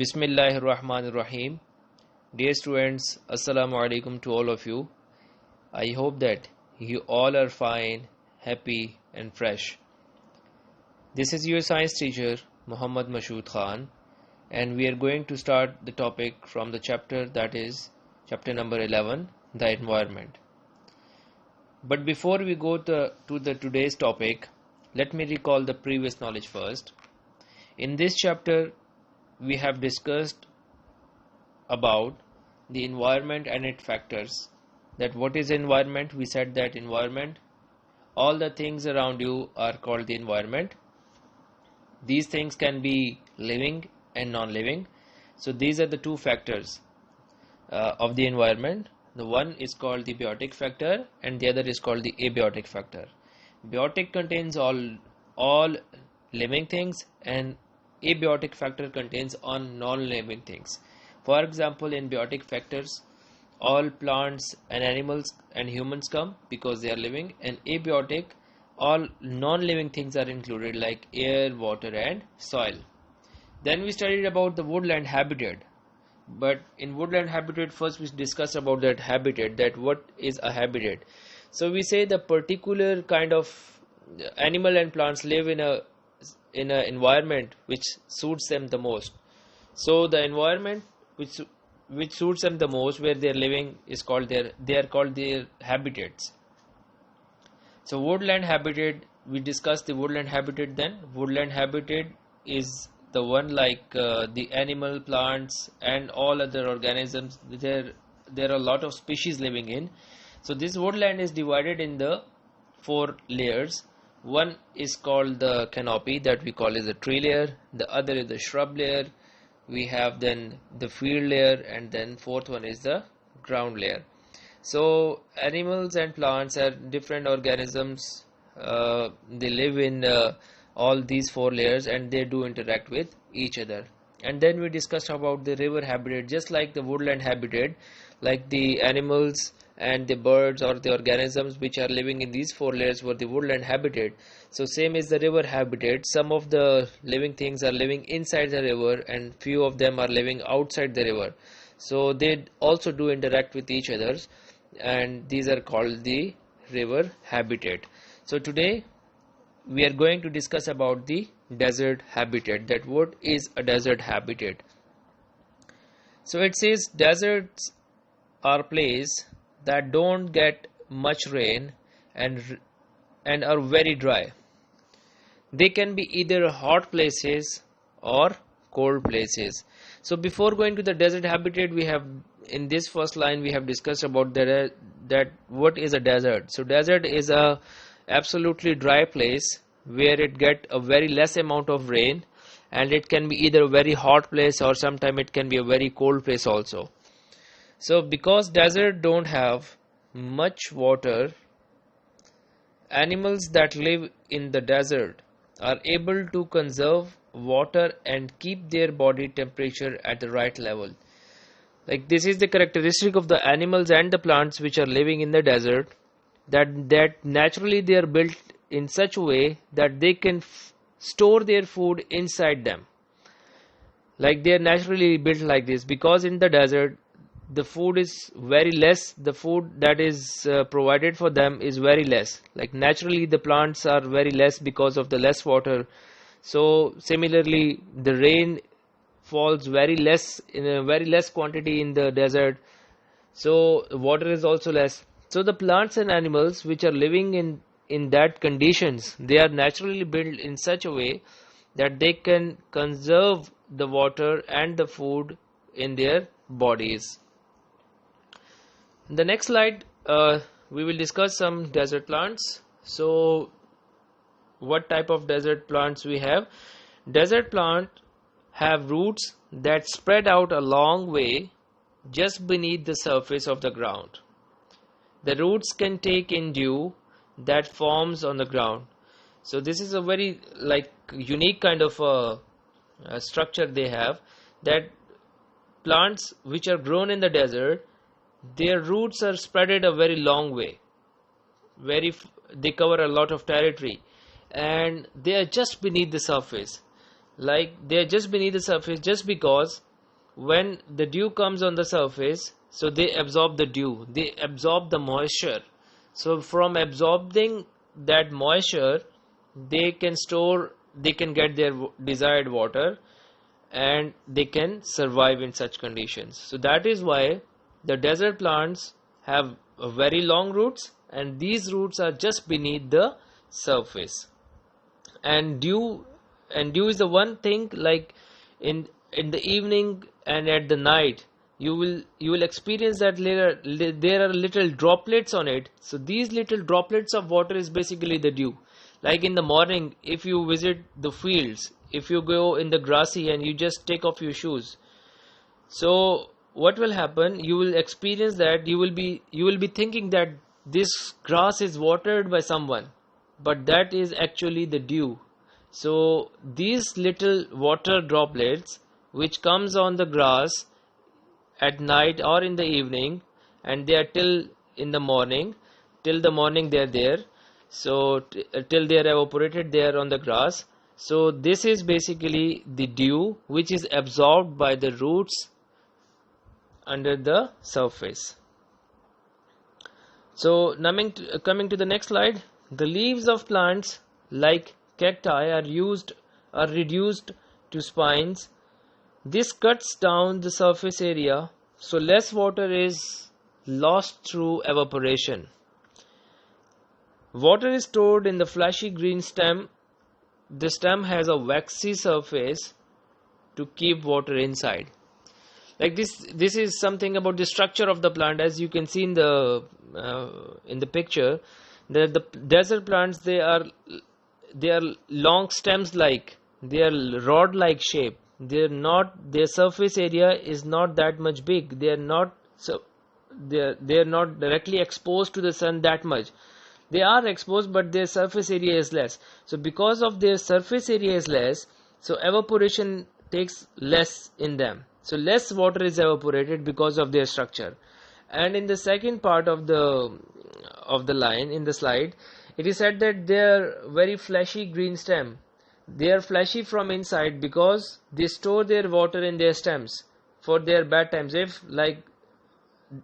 Bismillahir Rahmanir Rahim. Dear students, Assalamu alaikum to all of you. I hope that you all are fine, happy and fresh. This is your science teacher Muhammad Mashood Khan, and we are going to start the topic from the chapter, that is chapter number 11, the environment. But before we go to the today's topic, let me recall the previous knowledge first. In this chapter we have discussed about the environment and its factors. That what is environment? We said that environment, all the things around you are called the environment. These things can be living and non-living. So these are the two factors of the environment. The one is called the biotic factor and the other is called the abiotic factor. Biotic contains all living things, and abiotic factor contains on non-living things. For example, in biotic factors, all plants and animals and humans come because they are living, and abiotic, all non-living things are included like air, water and soil. Then we studied about the woodland habitat. But in woodland habitat, first we discussed about that habitat, that what is a habitat. So we say the particular kind of animal and plants live in a environment which suits them the most. So the environment which suits them the most, where they are living, is called their habitats. So woodland habitat, we discussed the woodland habitat. Then woodland habitat is the one like the animal, plants and all other organisms. There are a lot of species living in. So this woodland is divided in the 4 layers. One is called the canopy, that we call is the tree layer. The other is the shrub layer. We have then the field layer, and then fourth one is the ground layer. So animals and plants are different organisms. They live in all these 4 layers, and they do interact with each other. And then we discussed about the river habitat. Just like the woodland habitat, like the animals and the birds or the organisms which are living in these 4 layers were the woodland habitat. So same is the river habitat. Some of the living things are living inside the river, and few of them are living outside the river. So they also do interact with each other, and these are called the river habitat. So today we are going to discuss about the desert habitat. That what is a desert habitat? So it says deserts are places that don't get much rain and are very dry. They can be either hot places or cold places. So before going to the desert habitat, we have in this first line we have discussed about that what is a desert. So desert is a absolutely dry place where it get a very less amount of rain, and it can be either a very hot place or sometime it can be a very cold place also. So because desert don't have much water, animals that live in the desert are able to conserve water and keep their body temperature at the right level. Like this is the characteristic of the animals and the plants which are living in the desert, that naturally they are built in such a way that they can store their food inside them. Like they are naturally built like this, because in the desert the food is very less. The food that is provided for them is very less. Like naturally the plants are very less because of the less water. So similarly the rain falls very less, in a very less quantity in the desert. So water is also less. So the plants and animals which are living in that conditions, they are naturally built in such a way that they can conserve the water and the food in their bodies. In the next slide we will discuss some desert plants. So what type of desert plants we have? Desert plants have roots that spread out a long way just beneath the surface of the ground. The roots can take in dew that forms on the ground. So this is a very unique kind of a structure they have, that plants which are grown in the desert, their roots are spreaded a very long way, they cover a lot of territory, and they are just beneath the surface. like they're just beneath the surface just because when the dew comes on the surface, so they absorb the dew, they absorb the moisture. So from absorbing that moisture, they can get their desired water, and they can survive in such conditions. So that is why the desert plants have very long roots, and these roots are just beneath the surface. And dew is the one thing, like in the evening and at the night, you will experience that there are little droplets on it. So these little droplets of water is basically the dew. Like in the morning, if you visit the fields, if you go in the grassy and you just take off your shoes, so what will happen, you will experience that you will be thinking that this grass is watered by someone, but that is actually the dew. So these little water droplets which comes on the grass at night or in the evening, and they are till in the morning, till the morning they are there, so till they are evaporated there on the grass. So this is basically the dew which is absorbed by the roots under the surface. So coming to the next slide, the leaves of plants like cacti are reduced to spines. This cuts down the surface area, so less water is lost through evaporation. Water is stored in the fleshy green stem. The stem has a waxy surface to keep water inside. Like this is something about the structure of the plant. As you can see in the picture, the desert plants, they are long stems, like they are rod like shape. Their surface area is not that much big. They are not directly exposed to the sun that much. They are exposed, but their surface area is less. So because of their surface area is less, so evaporation takes less in them. So less water is evaporated because of their structure. And in the second part of the line in the slide, it is said that they are very fleshy green stem. They are fleshy from inside because they store their water in their stems for their bad times. If, like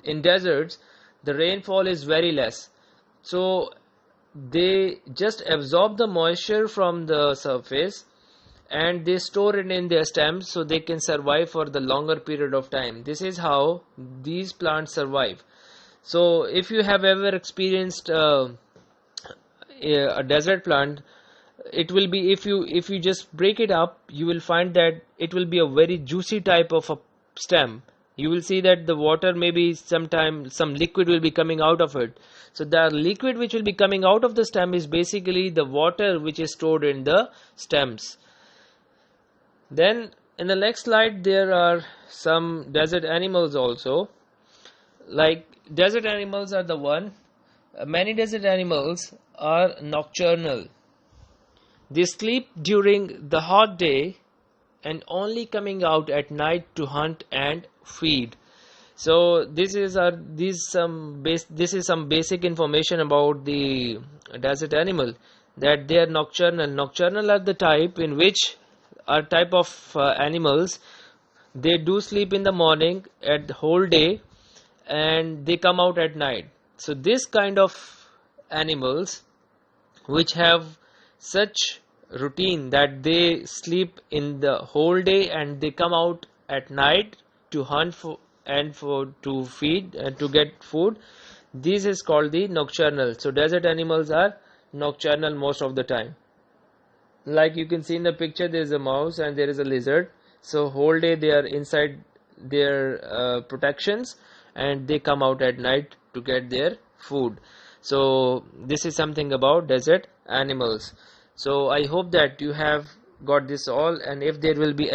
in deserts, the rainfall is very less, so they just absorb the moisture from the surface and they store it in their stems so they can survive for the longer period of time. This is how these plants survive. So if you have ever experienced a desert plant, it will be, if you just break it up, you will find that it will be a very juicy type of a stem. You will see that the water, maybe sometime some liquid will be coming out of it. So the liquid which will be coming out of the stem is basically the water which is stored in the stems. Then in the next slide, there are some desert animals also. Like desert animals are the one. Many desert animals are nocturnal. They sleep during the hot day and only coming out at night to hunt and feed. So this is some basic information about the desert animal, that they are nocturnal. Nocturnal are the type of animals. They do sleep in the morning at the whole day, and they come out at night. So this kind of animals which have such routine that they sleep in the whole day and they come out at night to hunt to feed and to get food, this is called the nocturnal. So desert animals are nocturnal most of the time. Like you can see in the picture, there is a mouse and there is a lizard. So whole day they are inside their protections, and they come out at night to get their food. So this is something about desert animals. So I hope that you have got this all, and if there will be